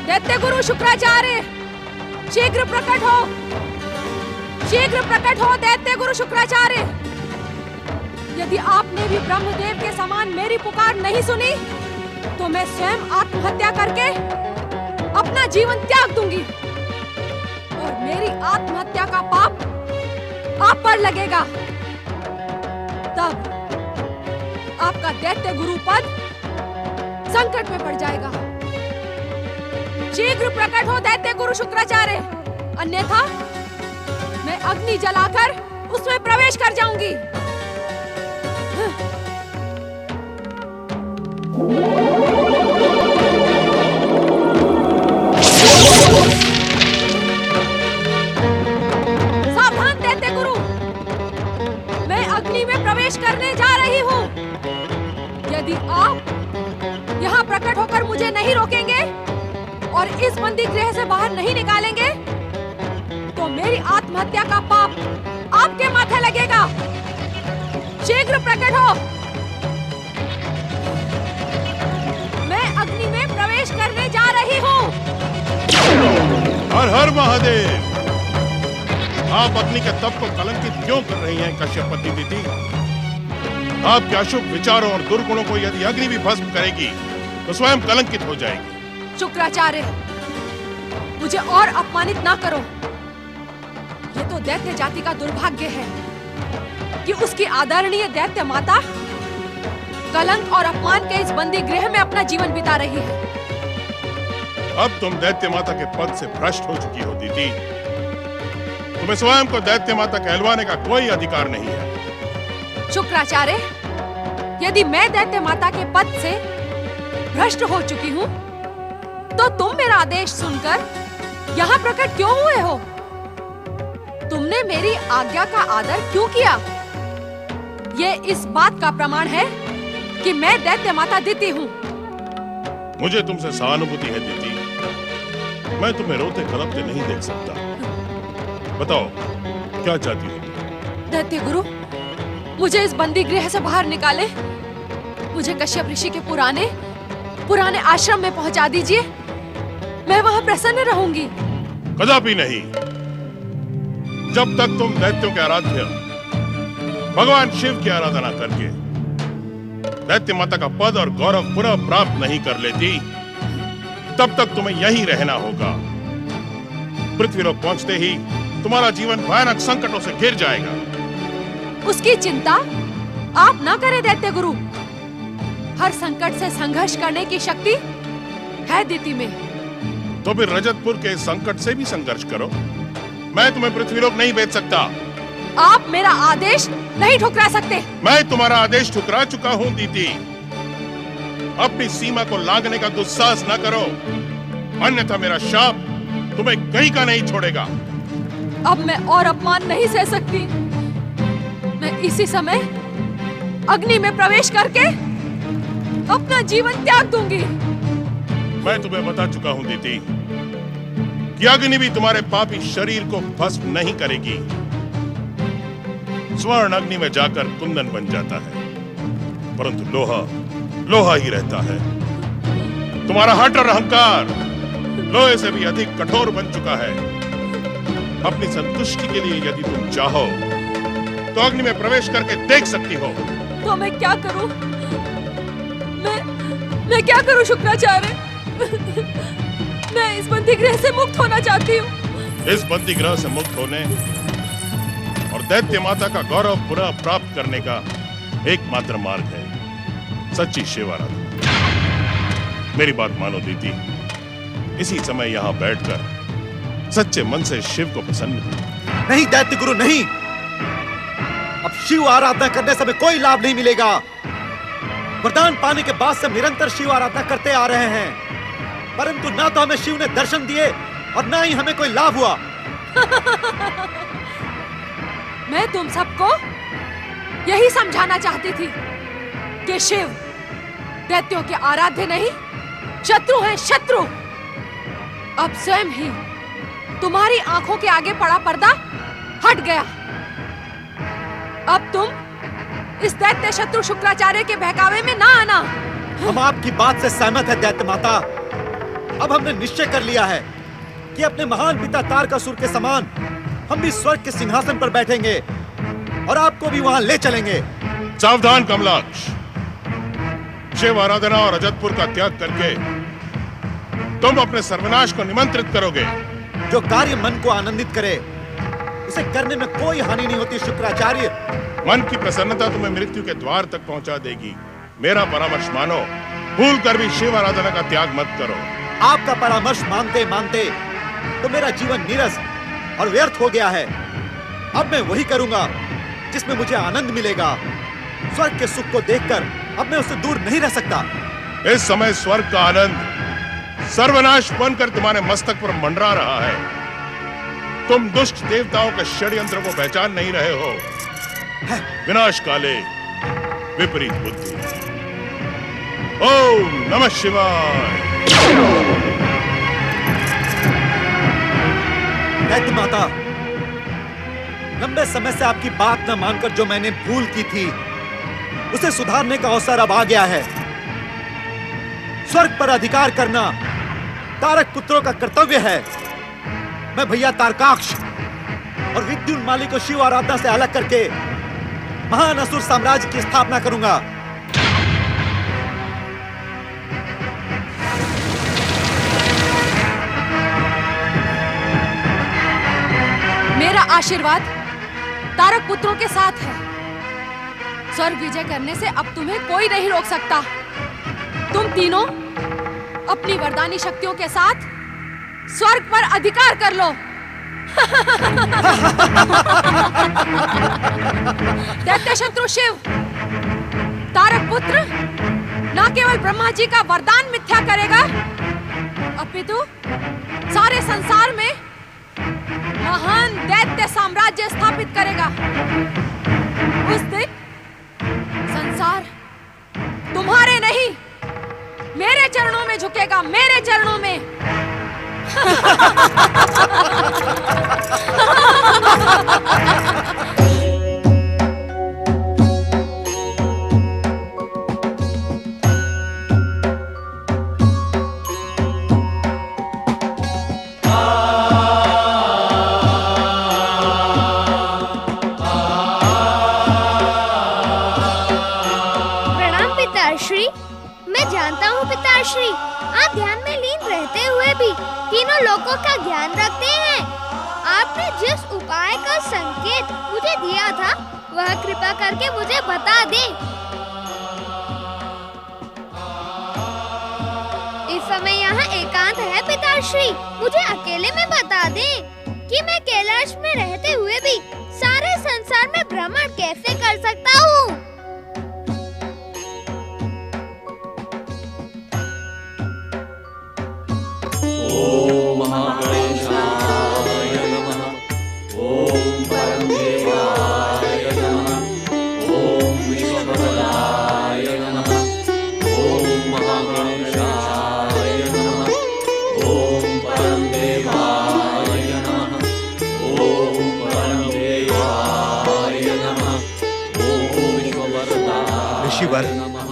दैत्य गुरु शुक्राचार्य, शीघ्र प्रकट हो, शीघ्र प्रकट हो दैत्य गुरु शुक्राचार्य। यदि आपने भी ब्रह्मदेव के समान मेरी पुकार नहीं सुनी तो मैं स्वयं आत्महत्या करके अपना जीवन त्याग दूंगी और मेरी आत्महत्या का पाप आप पर लगेगा। तब आपका दैत्य गुरु पद संकट में पड़ जाएगा। शीघ्र प्रकट हो दैत्य गुरु शुक्राचार्य, अन्यथा मैं अग्नि जलाकर उसमें प्रवेश कर जाऊंगी। सावधान दैत्य गुरु, मैं अग्नि में प्रवेश करने जा रही हूँ। यदि आप यहाँ प्रकट होकर मुझे नहीं रोकेंगे और इस बंदी गृह से बाहर नहीं निकालेंगे तो मेरी आत्महत्या का पाप आपके माथे लगेगा। शीघ्र प्रकट हो, मैं अग्नि में प्रवेश करने जा रही हूँ। हर हर महादेव। आप अग्नि के तप को कलंकित क्यों कर रही हैं कश्यपति दीदी? आपके अशुभ विचारों और दुर्गुणों को यदि अग्नि भी भस्म करेगी तो स्वयं कलंकित हो जाएगी। शुक्राचार्य, मुझे और अपमानित ना करो। ये तो दैत्य जाति का दुर्भाग्य है कि उसकी आदरणीय दैत्य माता कलंक और अपमान के इस बंदी गृह में अपना जीवन बिता रही है। अब तुम दैत्य माता के पद से भ्रष्ट हो चुकी हो दीदी। तुम्हें स्वयं को दैत्य माता कहलवाने का कोई अधिकार नहीं है। शुक्राचार्य, यदि मैं दैत्य माता के पद से भ्रष्ट हो चुकी हूँ तो तुम मेरा आदेश सुनकर यहाँ प्रकट क्यों हुए हो? तुमने मेरी आज्ञा का आदर क्यों किया? ये इस बात का प्रमाण है कि मैं दैत्य माता दिति हूँ। मुझे तुमसे सहानुभूति है दीदी। मैं तुम्हें रोते कलपते नहीं देख सकता। बताओ क्या चाहती हो? दैत्य गुरु, मुझे इस बंदी गृह से बाहर निकाले। मुझे कश्यप ऋषि के पुराने आश्रम में पहुंचा दीजिए। मैं वहां प्रसन्न रहूंगी। कदापि नहीं। जब तक तुम दैत्यों के आराध्य भगवान शिव की आराधना करके दैत्य माता का पद और गौरव पुनः प्राप्त नहीं कर लेती, तब तक तुम्हें यहीं रहना होगा। पृथ्वीलोक पहुंचते ही तुम्हारा जीवन भयानक संकटों से घिर जाएगा। उसकी चिंता आप ना करें दैत्य गुरु। हर संकट से संघर्ष करने की शक्ति है दिति में। तो फिर रजतपुर के संकट से भी संघर्ष करो। मैं तुम्हें पृथ्वीलोक नहीं भेज सकता। आप मेरा आदेश नहीं ठुकरा सकते। मैं तुम्हारा आदेश ठुकरा चुका हूँ दीदी। अपनी सीमा को लांघने का दुस्साहस न करो, अन्यथा मेरा शाप तुम्हें कहीं का नहीं छोड़ेगा। अब मैं और अपमान नहीं सह सकती। मैं इसी समय अग्नि में प्रवेश करके अपना जीवन त्याग दूंगी। मैं तुम्हें बता चुका हूं दीदी कि अग्नि भी तुम्हारे पापी शरीर को भस्म नहीं करेगी। स्वर्ण अग्नि में जाकर कुंदन बन जाता है, परंतु लोहा ही रहता है। तुम्हारा हठ और अहंकार लोहे से भी अधिक कठोर बन चुका है। अपनी संतुष्टि के लिए यदि तुम चाहो तो अग्नि में प्रवेश करके देख सकती हो। तो मैं क्या करूं? मैं क्या करूं शुक्राचार्य? मैं इस बंदी गृह से मुक्त होना चाहती हूँ। इस बंदी गृह से मुक्त होने और दैत्य माता का गौरव पुनः प्राप्त करने का एकमात्र मार्ग है सच्ची शिव आराधना। मेरी बात मानो दीदी, इसी समय यहाँ बैठकर सच्चे मन से शिव को प्रसन्न करो। नहीं दैत्य गुरु, नहीं। अब शिव आराधना करने से हमें कोई लाभ नहीं मिलेगा। वरदान पाने के बाद से निरंतर शिव आराधना करते आ रहे हैं, परंतु ना तो हमें शिव ने दर्शन दिए और ना ही हमें कोई लाभ हुआ। मैं तुम सबको यही समझाना चाहती थी कि शिव दैत्यों के आराध्य नहीं, शत्रु हैं, शत्रु। अब स्वयं ही तुम्हारी आंखों के आगे पड़ा पर्दा हट गया। अब तुम इस दैत्य शत्रु शुक्राचार्य के बहकावे में ना आना। हम आपकी बात से सहमत है दैत्य माता, अब हमने निश्चय कर लिया है कि अपने महान पिता तारकासुर के समान हम भी स्वर्ग के सिंहासन पर बैठेंगे और आपको भी वहां ले चलेंगे। सावधान कमलाक्ष, शिव आराधना और अजतपुर का त्याग करके तुम अपने सर्वनाश को निमंत्रित करोगे। जो कार्य मन को आनंदित करे उसे करने में कोई हानि नहीं होती शुक्राचार्य। मन की प्रसन्नता तुम्हें मृत्यु के द्वार तक पहुंचा देगी। मेरा परामर्श मानो, भूल कर भी शिव आराधना का त्याग मत करो। आपका परामर्श मानते मानते तो मेरा जीवन नीरस और व्यर्थ हो गया है। अब मैं वही करूंगा जिसमें मुझे आनंद मिलेगा। स्वर्ग के सुख को देखकर अब मैं उससे दूर नहीं रह सकता। इस समय स्वर्ग का आनंद सर्वनाश बनकर तुम्हारे मस्तक पर मंडरा रहा है। तुम दुष्ट देवताओं के षड्यंत्र को पहचान नहीं रहे हो। विनाश काले विपरीत बुद्धि। ओम नमः शिवाय। दैत्य माता, लंबे समय से आपकी बात न मानकर जो मैंने भूल की थी उसे सुधारने का अवसर अब आ गया है। स्वर्ग पर अधिकार करना तारक पुत्रों का कर्तव्य है। मैं भैया तारकाक्ष और विद्युन्माली को शिव आराधना से अलग करके महान असुर साम्राज्य की स्थापना करूंगा। मेरा आशीर्वाद तारक पुत्रों के साथ है। स्वर्ग विजय करने से अब तुम्हें कोई नहीं रोक सकता। तुम तीनों अपनी वरदानी शक्तियों के साथ स्वर्ग पर अधिकार कर लो। दैत्य शत्रु शिव, तारक पुत्र न केवल ब्रह्मा जी का वरदान मिथ्या करेगा, अपितु सारे संसार में महान दैत्य साम्राज्य स्थापित करेगा। उस दिन संसार तुम्हारे नहीं, मेरे चरणों में झुकेगा, मेरे चरणों में। पिताश्री, आप ध्यान में लीन रहते हुए भी तीनों लोकों का ज्ञान रखते हैं। आपने जिस उपाय का संकेत मुझे दिया था वह कृपा करके मुझे बता दें। इस समय यहाँ एकांत है पिताश्री, मुझे अकेले में बता दें कि मैं कैलाश में रहते हुए भी सारे संसार में भ्रमण कैसे कर सकता हूँ। ओम महागणेशाय नमः। ओम परमदेवाय नमः। ओम विश्ववराय नमः। ओम महागणेशाय नमः। ओम परमदेवाय नमः। ओम परमदेवाय नमः। ओम विश्ववराय ऋषिवर, नमः।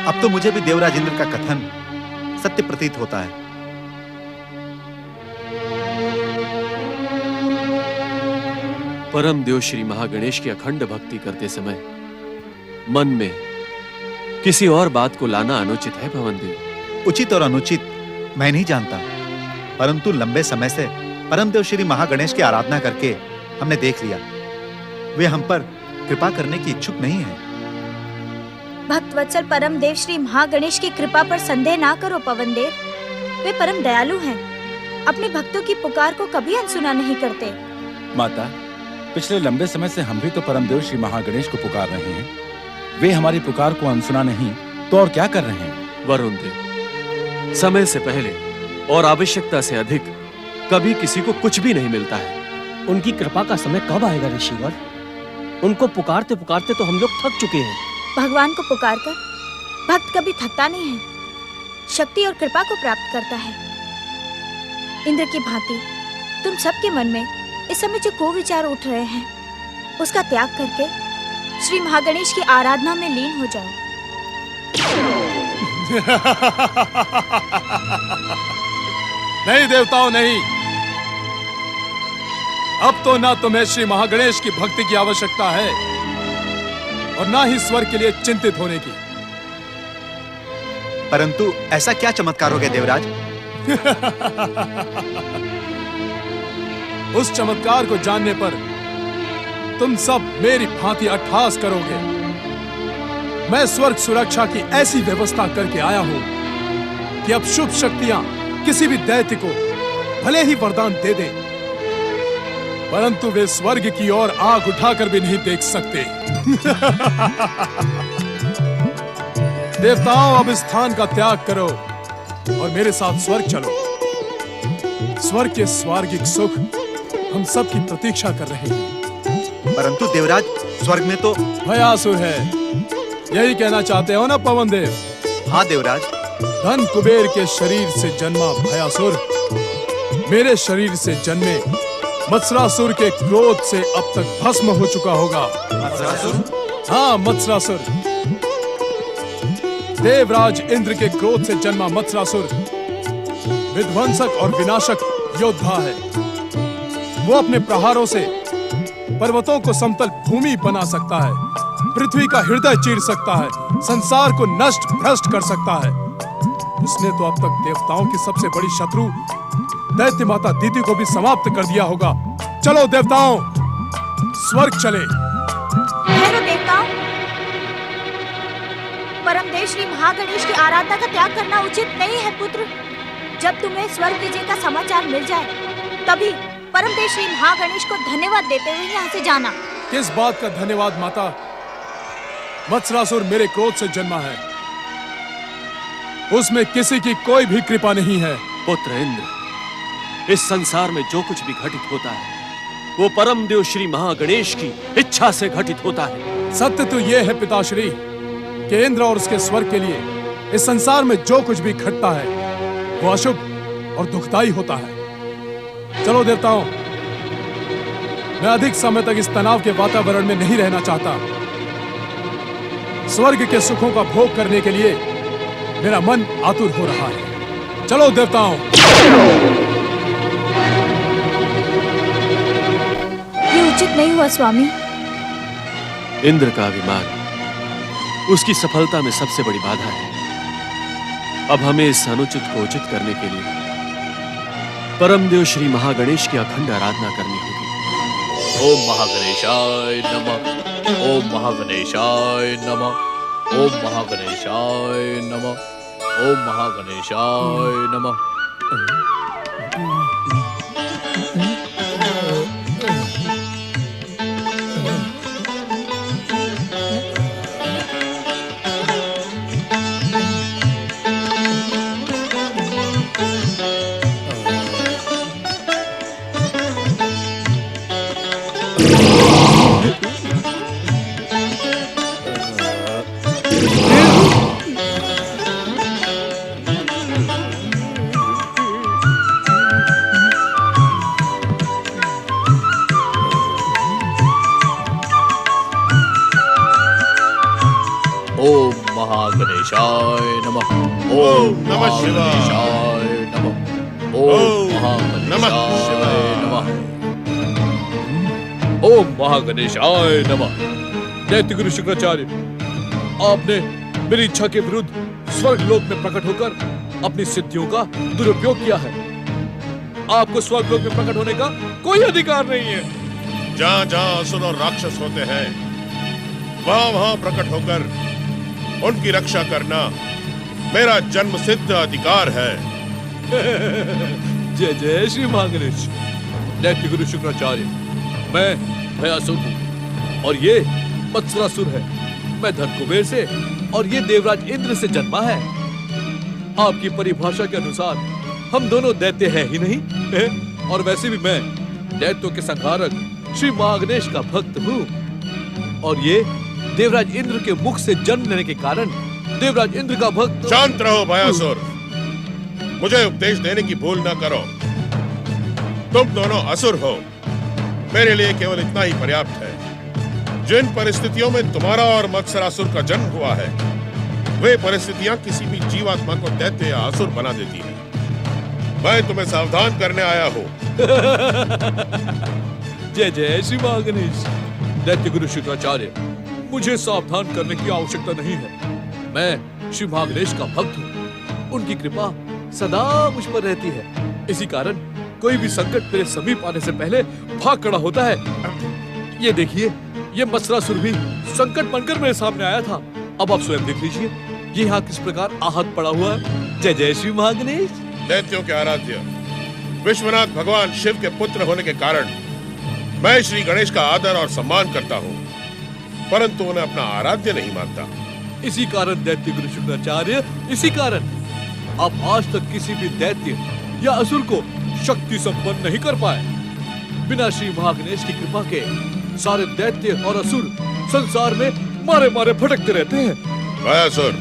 अब तो मुझे भी देवराज इंद्र का कथन सत्य प्रतीत होता है। परम देव श्री महागणेश की अखंड भक्ति करते समय मन में किसी और बात को लाना अनुचित है भवनदेव। उचित और अनुचित मैं नहीं जानता, परंतु लंबे समय से परमदेव श्री महागणेश की आराधना करके हमने देख लिया वे हम पर कृपा करने की इच्छुक नहीं है। भक्त वत्सल परम देव श्री महागणेश की कृपा पर संदेह ना करो पवन देव, वे परम दयालु हैं, अपने भक्तों की पुकार को कभी अनसुना नहीं करते। माता, पिछले लंबे समय से हम भी तो परमदेव श्री महागणेश को पुकार रहे हैं। वे हमारी पुकार को अनसुना नहीं तो और क्या कर रहे हैं? वरुण देव, समय से पहले और आवश्यकता से अधिक कभी किसी को कुछ भी नहीं मिलता है। उनकी कृपा का समय कब आएगा ऋषिवर? उनको पुकारते पुकारते तो हम लोग थक चुके हैं। भगवान को पुकारकर भक्त कभी थकता नहीं है, शक्ति और कृपा को प्राप्त करता है। इंद्र की भांति तुम सबके मन में इस समय जो कुविचार उठ रहे हैं उसका त्याग करके श्री महागणेश की आराधना में लीन हो जाओ। नहीं देवताओं, नहीं। अब तो ना तुम्हें श्री महागणेश की भक्ति की आवश्यकता है और ना ही स्वर्ग के लिए चिंतित होने की। परंतु ऐसा क्या चमत्कार हो गया देवराज? उस चमत्कार को जानने पर तुम सब मेरी भांति अट्टहास करोगे। मैं स्वर्ग सुरक्षा की ऐसी व्यवस्था करके आया हूं कि अब शुभ शक्तियां किसी भी दैत्य को भले ही वरदान दे दें, परंतु वे स्वर्ग की ओर आंख उठाकर भी नहीं देख सकते। देवताओं, अब इस स्थान का त्याग करो और मेरे साथ स्वर्ग चलो। स्वर्ग के स्वार्गिक सुख हम सब की प्रतीक्षा कर रहे हैं। परंतु देवराज, स्वर्ग में तो भयासुर है, यही कहना चाहते हो ना पवन देव? हाँ देवराज। धन कुबेर के शरीर से जन्मा भयासुर मेरे शरीर से जन्मे मत्सरासुर के क्रोध से अब तक भस्म हो चुका होगा। मत्सरासुर? हाँ, मत्सरासुर। देवराज इंद्र के क्रोध से जन्मा मत्सरासुर विध्वंसक और विनाशक योद्धा है। वो अपने प्रहारों से पर्वतों को समतल भूमि बना सकता है, पृथ्वी का हृदय चीर सकता है, संसार को नष्ट भ्रष्ट कर सकता है। उसने तो अब तक देवताओं की सबसे बड़ी शत्रु दैत्य माता दीति को भी समाप्त कर दिया होगा। चलो देवताओं, स्वर्ग चले। ठहरो देवताओं, परमदेव श्री महागणेश की आराधना का त्याग करना उचित नहीं है पुत्र। जब तुम्हें स्वर्ग विजय का समाचार मिल जाए तभी परमदेव श्री महागणेश को धन्यवाद देते हुए यहाँ से जाना। किस बात का धन्यवाद माता? मत्सरासुर मेरे क्रोध से जन्मा है, उसमें किसी की कोई भी कृपा नहीं है। पुत्र इंद्र, इस संसार में जो कुछ भी घटित होता है वो परमदेव श्री महागणेश की इच्छा से घटित होता है। सत्य तो ये है पिताश्री कि इंद्र और उसके स्वर्ग के लिए इस संसार में जो कुछ भी घटता है वो अशुभ और दुखदाई होता है। चलो देवताओं, मैं अधिक समय तक इस तनाव के वातावरण में नहीं रहना चाहता। स्वर्ग के सुखों का भोग करने के लिए मेरा मन आतुर हो रहा है। चलो देवताओं। ये उचित नहीं हुआ स्वामी। इंद्र का अभिमान उसकी सफलता में सबसे बड़ी बाधा है। अब हमें इस अनुचित को उचित करने के लिए परमदेव श्री महागणेश की अखंड आराधना करनी होगी। ओम महागणेशाय नमः। ओम महागणेशाय नमः। ओम महागणेशाय नमः। ओम महागणेशाय नमः। ओम महागणेशाय नमः। ओम नमः शिवाय। गणेशाय नमः। ओम महागणेशाय नमः। ओम महागणेशाय नमः। दैत्य गुरु शुक्राचार्य, आपने मेरी इच्छा के विरुद्ध स्वर्ग लोक में प्रकट होकर अपनी सिद्धियों का दुरुपयोग किया है। आपको स्वर्ग लोक में प्रकट होने का कोई अधिकार नहीं है। जहाँ जहाँ असुर और राक्षस होते हैं वहाँ वहाँ प्रकट होकर उनकी रक्षा करना मेरा जन्म सिद्ध अधिकार है। जय जय श्री महागणेश। दैत्य गुरु शुक्राचार्य, मैं भयासुर हूँ और ये मत्सरासुर है। मैं धन कुबेर से और ये देवराज इंद्र से जन्मा है। आपकी परिभाषा के अनुसार हम दोनों दैत्य हैं ही नहीं है? और वैसे भी मैं दैत्यों के संहारक श्री महागणेश का भक्त हूँ और ये देवराज इंद्र के मुख से जन्म लेने के कारण देवराज इंद्र का भक्त। शांत रहो भयासुर, मुझे उपदेश देने की भूल न करो। तुम दोनों असुर हो, मेरे लिए केवल इतना ही पर्याप्त है। जिन परिस्थितियों में तुम्हारा और मत्सरासुर का जन्म हुआ है वे परिस्थितियां किसी भी जीवात्मा को दैत्य या असुर बना देती हैं। मैं तुम्हें सावधान करने आया हूँ। जय जय श्री महागणेश। दैत्य गुरु शुक्राचार्य, मुझे सावधान करने की आवश्यकता नहीं है। मैं श्री महागणेश का भक्त हूँ। उनकी कृपा सदा मुझ पर रहती है। इसी कारण कोई भी संकट मेरे समीप आने से पहले भाग खड़ा होता है। ये देखिए, ये मत्सरासुर भी संकट बनकर मेरे सामने आया था। अब आप स्वयं देख लीजिए, ये यहाँ किस प्रकार आहत पड़ा हुआ है। जय जय श्री महागणेश। दैत्यों के आराध्य विश्वनाथ भगवान शिव के पुत्र होने के कारण मैं श्री गणेश का आदर और सम्मान करता हूँ, परंतु उन्हें अपना आराध्य नहीं मानता। इसी कारण दैत्य गुरु शुक्राचार्य, इसी कारण आप आज तक किसी भी दैत्य या असुर को शक्ति संपन्न नहीं कर पाए। बिना श्री महागणेश की कृपा के सारे दैत्य और असुर संसार में मारे मारे भटकते रहते हैं। असुर,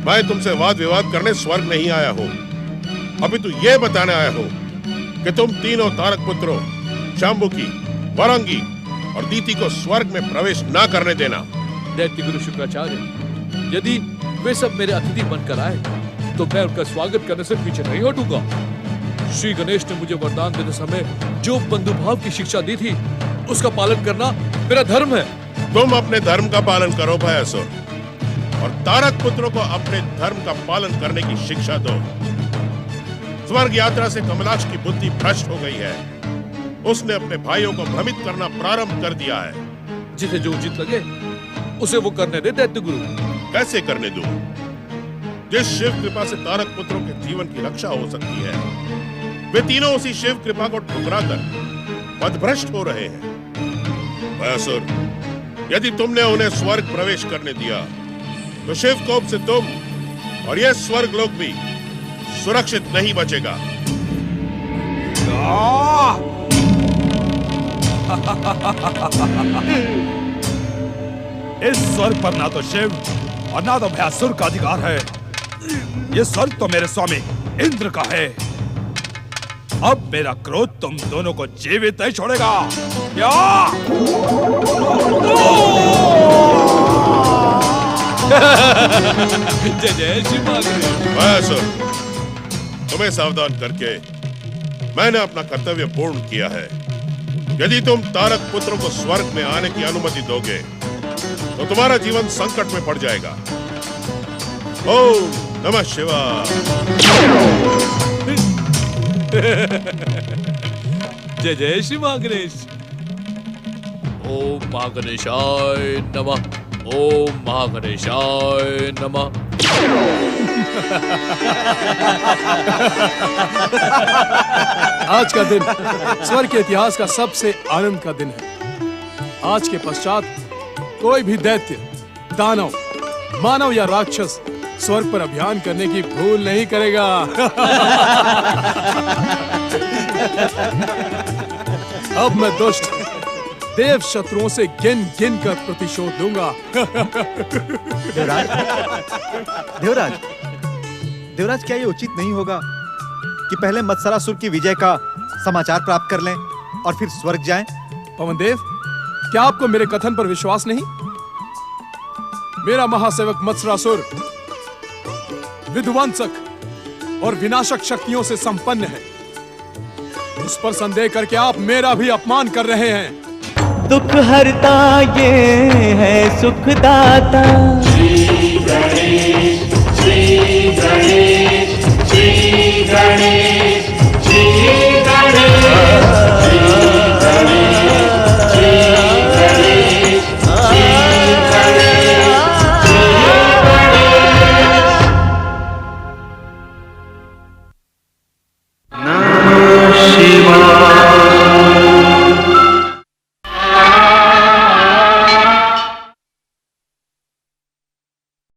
मैं तुमसे वाद विवाद करने स्वर्ग नहीं आया हूँ, अभी तो ये बताने आया हूँ कि तुम तीनों तारक पुत्रों शांबुकी, वरंगी और दीति को स्वर्ग में प्रवेश ना करने देना। दैत्य गुरु शुक्राचार्य, यदि वे सब मेरे अतिथि बनकर आए तो मैं उनका स्वागत करने से पीछे नहीं हटूंगा। श्री गणेश ने मुझे वरदान देते समय जो बंधुभाव की शिक्षा दी थी, उसका पालन करना मेरा धर्म है। तुम अपने धर्म का पालन करो भयासुर, और तारक पुत्रों को अपने धर्म का पालन करने की शिक्षा दो। स्वर्ग यात्रा से कमलाक्ष की बुद्धि भ्रष्ट हो गई है। उसने अपने भाइयों को भ्रमित करना प्रारंभ कर दिया है। जिसे जो उचित लगे उसे वो करने दे दैत्य गुरु। कैसे करने दूं? जिस शिव कृपा से तारक पुत्रों के जीवन की रक्षा हो सकती है, वे तीनों उसी शिव कृपा को ठुकराकर पथभ्रष्ट हो रहे हैं। भयासुर, यदि तुमने उन्हें स्वर्ग प्रवेश करने दिया तो शिव कोप से तुम और यह स्वर्ग लोक भी सुरक्षित नहीं बचेगा। इस स्वर्ग पर ना तो शिव और ना तो भयासुर का अधिकार है। ये स्वर्ग तो मेरे स्वामी इंद्र का है। अब मेरा क्रोध तुम दोनों को जीवित नहीं छोड़ेगा। जय जय श्री भयासुर, तुम्हें सावधान करके मैंने अपना कर्तव्य पूर्ण किया है। यदि तुम तारक पुत्रों को स्वर्ग में आने की अनुमति दोगे तो तुम्हारा जीवन संकट में पड़ जाएगा। ओम नमः शिवाय। जय जय श्री महागणेश। ओम महागणेशाय नमः। ओम महागणेशाय नमः। आज का दिन स्वर्ग के इतिहास का सबसे आनंद का दिन है। आज के पश्चात कोई भी दैत्य, दानव, मानव या राक्षस स्वर्ग पर अभियान करने की भूल नहीं करेगा। अब मैं दुष्ट देव शत्रुओं से गिन गिन कर प्रतिशोध लूंगा। देवराज, देवराज, देवराज, क्या ये उचित नहीं होगा कि पहले मत्सरासुर की विजय का समाचार प्राप्त कर लें और फिर स्वर्ग जाएं? पवनदेव, क्या आपको मेरे कथन पर विश्वास नहीं? मेरा महासेवक मत्सरासुर विध्वंसक और विनाशक शक्तियों से संपन्न है। उस पर संदेह करके आप मेरा भी अपमान कर रहे हैं। दुख हरता ये है सुखदाता। श्री गणेश, श्री गणेश।